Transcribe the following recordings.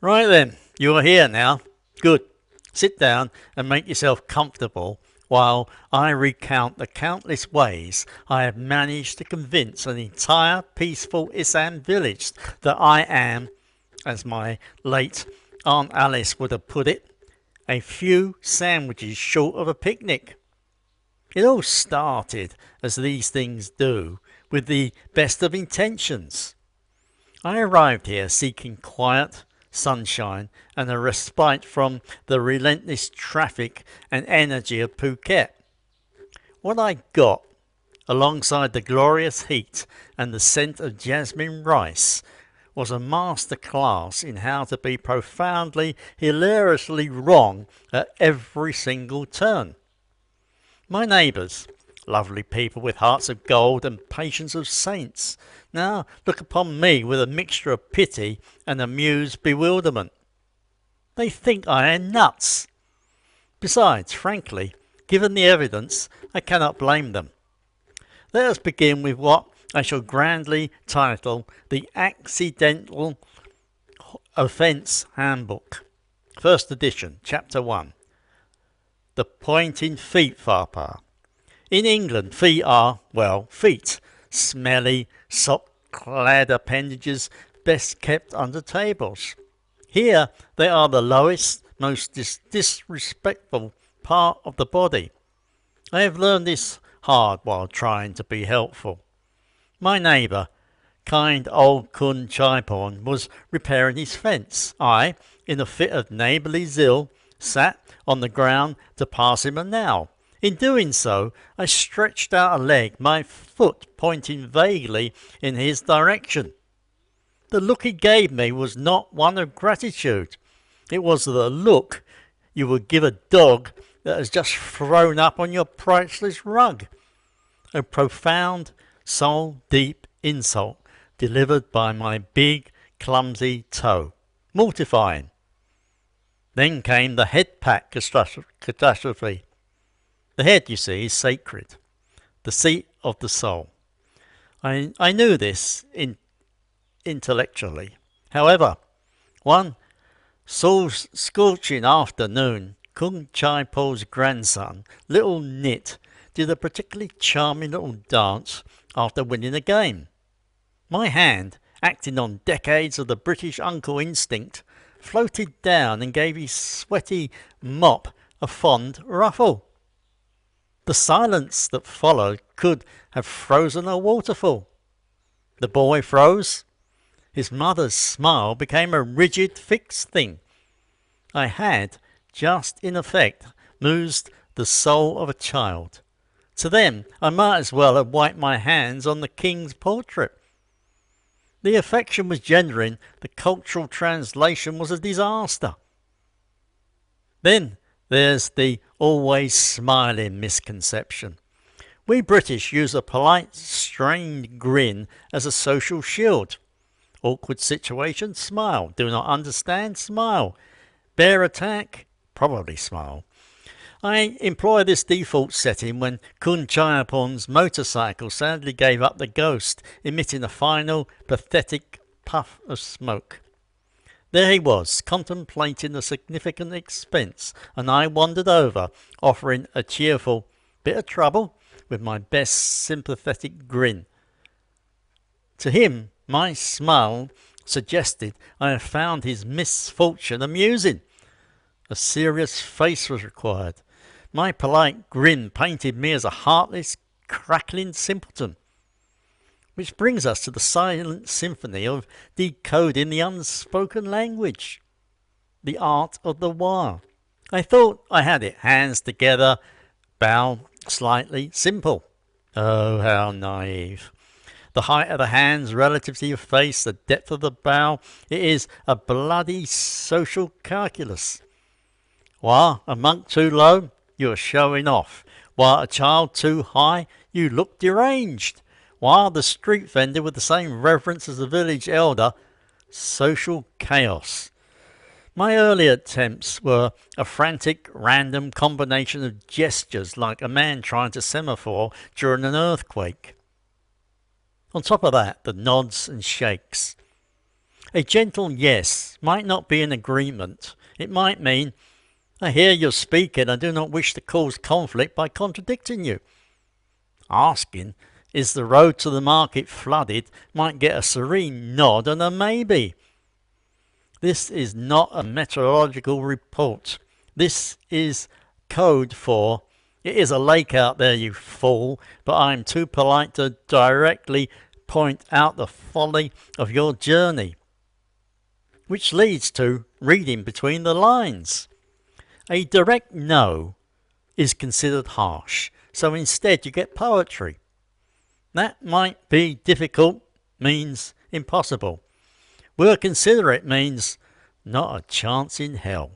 Right then, you are here now. Good. Sit down and make yourself comfortable while I recount the countless ways I have managed to convince an entire peaceful Isaan village that I am, as my late Aunt Alice would have put it, a few sandwiches short of a picnic. It all started, as these things do, with the best of intentions. I arrived here seeking quiet, sunshine, and a respite from the relentless traffic and energy of Phuket. What I got, alongside the glorious heat and the scent of jasmine rice, was a master class in how to be profoundly, hilariously wrong at every single turn. My neighbours, lovely people with hearts of gold and patience of saints, now look upon me with a mixture of pity and amused bewilderment. They think I am nuts. Besides, frankly, given the evidence, I cannot blame them. Let us begin with what I shall grandly title the Accidental Offence Handbook. First edition, Chapter 1. The pointing feet fapa. In England, feet are, well, feet. Smelly, sock-clad appendages best kept under tables. Here they are the lowest, most disrespectful part of the body. I have learned this hard while trying to be helpful. My neighbour, kind old Kun Chaiporn, was repairing his fence. I, in a fit of neighbourly zeal, sat on the ground to pass him a nail. In doing so, I stretched out a leg, my foot pointing vaguely in his direction. The look he gave me was not one of gratitude. It was the look you would give a dog that has just thrown up on your priceless rug. A profound, soul-deep insult delivered by my big, clumsy toe. Mortifying. Then came the head pat catastrophe. The head, you see, is sacred, the seat of the soul. I knew this intellectually. However, one scorching afternoon, Kung Chai Po's grandson, little Nit, did a particularly charming little dance after winning a game. My hand, acting on decades of the British uncle instinct, floated down and gave his sweaty mop a fond ruffle. The silence that followed could have frozen a waterfall. The boy froze. His mother's smile became a rigid, fixed thing. I had, just in effect, moused the soul of a child. To them, I might as well have wiped my hands on the king's portrait. The affection was genuine, the cultural translation was a disaster. Then there's the always smiling misconception. We British use a polite, strained grin as a social shield. Awkward situation, smile. Do not understand, smile. Bear attack, probably smile. I employ this default setting when Kun Chayaporn's motorcycle sadly gave up the ghost, emitting a final, pathetic puff of smoke. There he was, contemplating the significant expense, and I wandered over, offering a cheerful bit of trouble with my best sympathetic grin. To him, my smile suggested I had found his misfortune amusing. A serious face was required. My polite grin painted me as a heartless, crackling simpleton. Which brings us to the silent symphony of decoding the unspoken language. The art of the wire. I thought I had it. Hands together, bow slightly, simple. Oh, how naive. The height of the hands relative to your face, the depth of the bow, it is a bloody social calculus. While a monk too low, you are showing off. While a child too high, you look deranged. While the street vendor with the same reverence as the village elder, social chaos. My early attempts were a frantic, random combination of gestures like a man trying to semaphore during an earthquake. On top of that, the nods and shakes. A gentle yes might not be an agreement. It might mean, I hear you're speaking, I do not wish to cause conflict by contradicting you. Asking, is the road to the market flooded, might get a serene nod and a maybe. This is not a meteorological report. This is code for, it is a lake out there, you fool, but I am too polite to directly point out the folly of your journey. Which leads to reading between the lines. A direct no is considered harsh, so instead you get poetry. That might be difficult, means impossible. We'll consider it means not a chance in hell.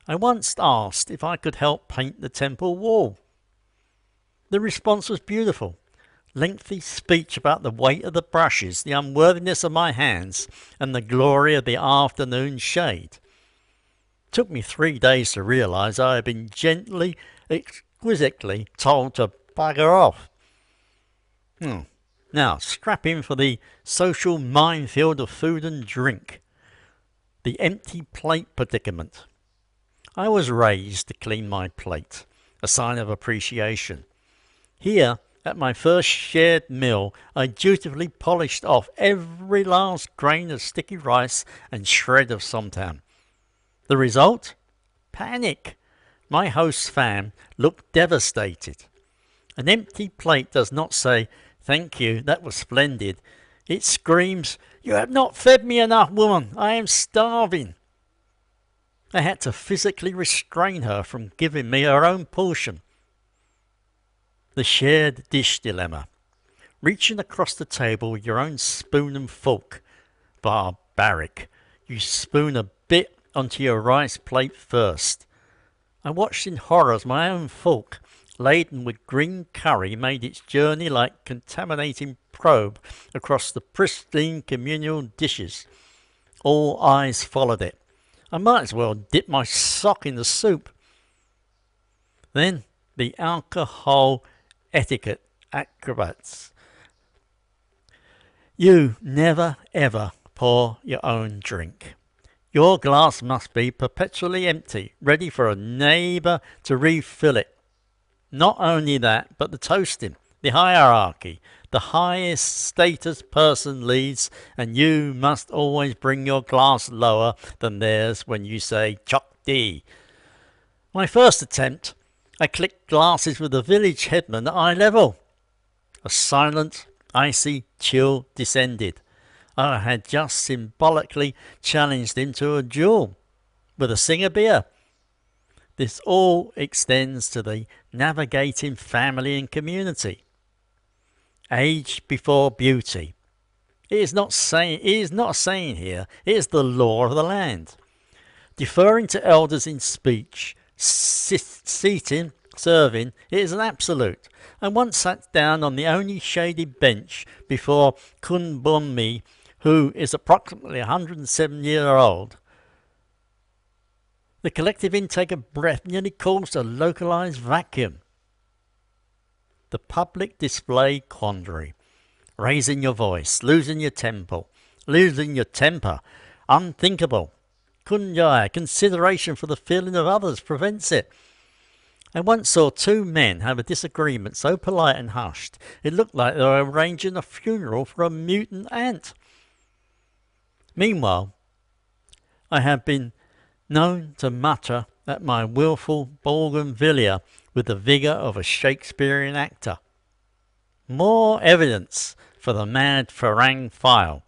I once asked if I could help paint the temple wall. The response was beautiful. Lengthy speech about the weight of the brushes, the unworthiness of my hands, and the glory of the afternoon shade. Took me 3 days to realise I had been gently, exquisitely told to bugger off. Now, strap in for the social minefield of food and drink. The empty plate predicament. I was raised to clean my plate, a sign of appreciation. Here, at my first shared meal, I dutifully polished off every last grain of sticky rice and shred of somtam. The result? Panic. My host's fam looked devastated. An empty plate does not say, thank you, that was splendid. It screams, you have not fed me enough, woman. I am starving. I had to physically restrain her from giving me her own portion. The shared dish dilemma. Reaching across the table with your own spoon and fork. Barbaric. You spoon a bit onto your rice plate first. I watched in horror as my own fork, laden with green curry, made its journey like contaminating probe across the pristine communal dishes. All eyes followed it. I might as well dip my sock in the soup. Then the alcohol etiquette acrobats. You never ever pour your own drink. Your glass must be perpetually empty, ready for a neighbour to refill it. Not only that, but the toasting, the hierarchy. The highest status person leads, and you must always bring your glass lower than theirs when you say "Chok Dee." My first attempt, I clicked glasses with the village headman at eye level. A silent, icy chill descended. I had just symbolically challenged him to a duel with a singer beer. This all extends to the navigating family and community. Age before beauty. It is not a saying here, it is the law of the land. Deferring to elders in speech, seating, serving, it is an absolute. I once sat down on the only shaded bench before Kun Bum Mi, who is approximately 107 years old. The collective intake of breath nearly caused a localized vacuum. The public display quandary. Raising your voice, losing your temper, unthinkable. Kunyai, consideration for the feeling of others prevents it. I once saw two men have a disagreement so polite and hushed, it looked like they were arranging a funeral for a mutant ant. Meanwhile, I have been known to mutter at my wilful bougainvillea with the vigour of a Shakespearean actor. More evidence for the mad Farang file.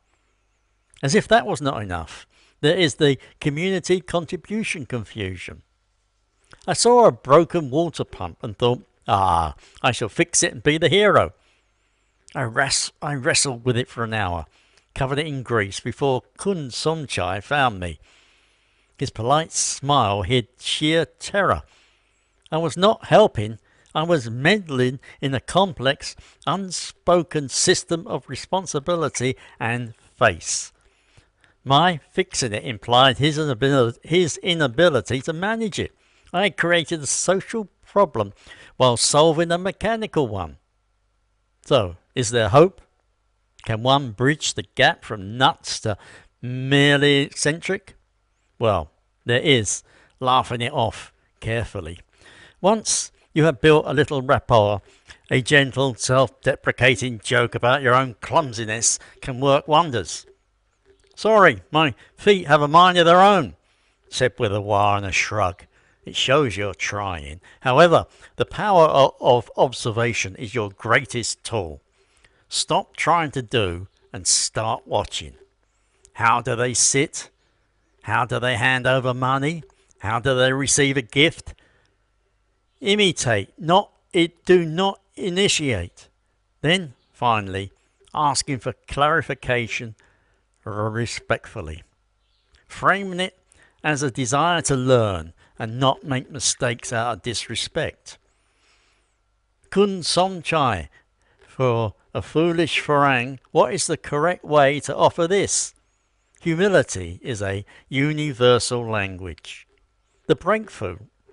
As if that was not enough, there is the community contribution confusion. I saw a broken water pump and thought, I shall fix it and be the hero. I wrestled with it for an hour, covered it in grease before Kun Somchai found me. His polite smile hid sheer terror. I was not helping, I was meddling in a complex, unspoken system of responsibility and face. My fixing it implied his inability to manage it. I had created a social problem while solving a mechanical one. So, is there hope? Can one bridge the gap from nuts to merely eccentric? Well, there is, laughing it off carefully. Once you have built a little rapport, a gentle, self-deprecating joke about your own clumsiness can work wonders. Sorry, my feet have a mind of their own, said with a wah and a shrug. It shows you're trying. However, the power of observation is your greatest tool. Stop trying to do and start watching. How do they sit? How do they hand over money? How do they receive a gift? Imitate, do not initiate. Then, finally, asking for clarification respectfully. Framing it as a desire to learn and not make mistakes out of disrespect. Kun som chai, for a foolish farang, what is the correct way to offer this? Humility is a universal language. The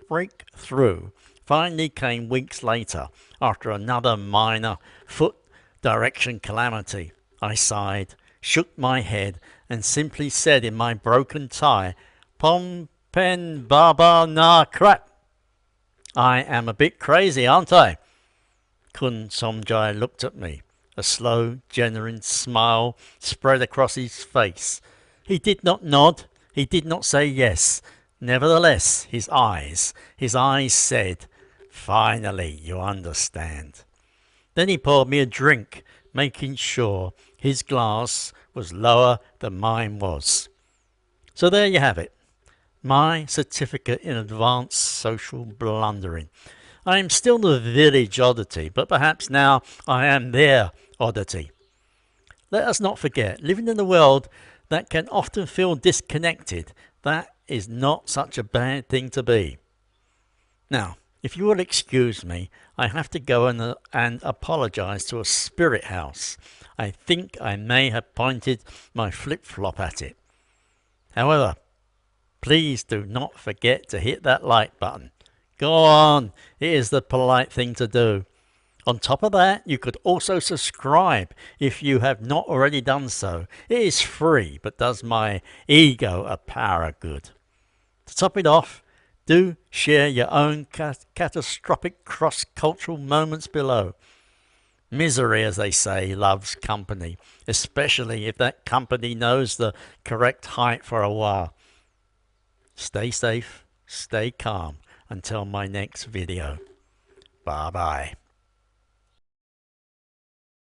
breakthrough finally came weeks later, after another minor foot direction calamity. I sighed, shook my head, and simply said in my broken Thai, Pom pen baba na crap. I am a bit crazy, aren't I? Kun Somjai looked at me. A slow, genuine smile spread across his face. He did not nod. He did not say yes. Nevertheless, his eyes said, finally, you understand. Then he poured me a drink, making sure his glass was lower than mine was. So there you have it. My certificate in advanced social blundering. I am still the village oddity, but perhaps now I am their oddity. Let us not forget, living in a world that can often feel disconnected, that is not such a bad thing to be. Now, if you will excuse me, I have to go and apologize to a spirit house. I think I may have pointed my flip-flop at it. However, please do not forget to hit that like button. Go on, it is the polite thing to do. On top of that, you could also subscribe if you have not already done so. It is free, but does my ego a power of good. To top it off, do share your own catastrophic cross-cultural moments below. Misery, as they say, loves company, especially if that company knows the correct height for a while. Stay safe, stay calm until my next video. Bye bye.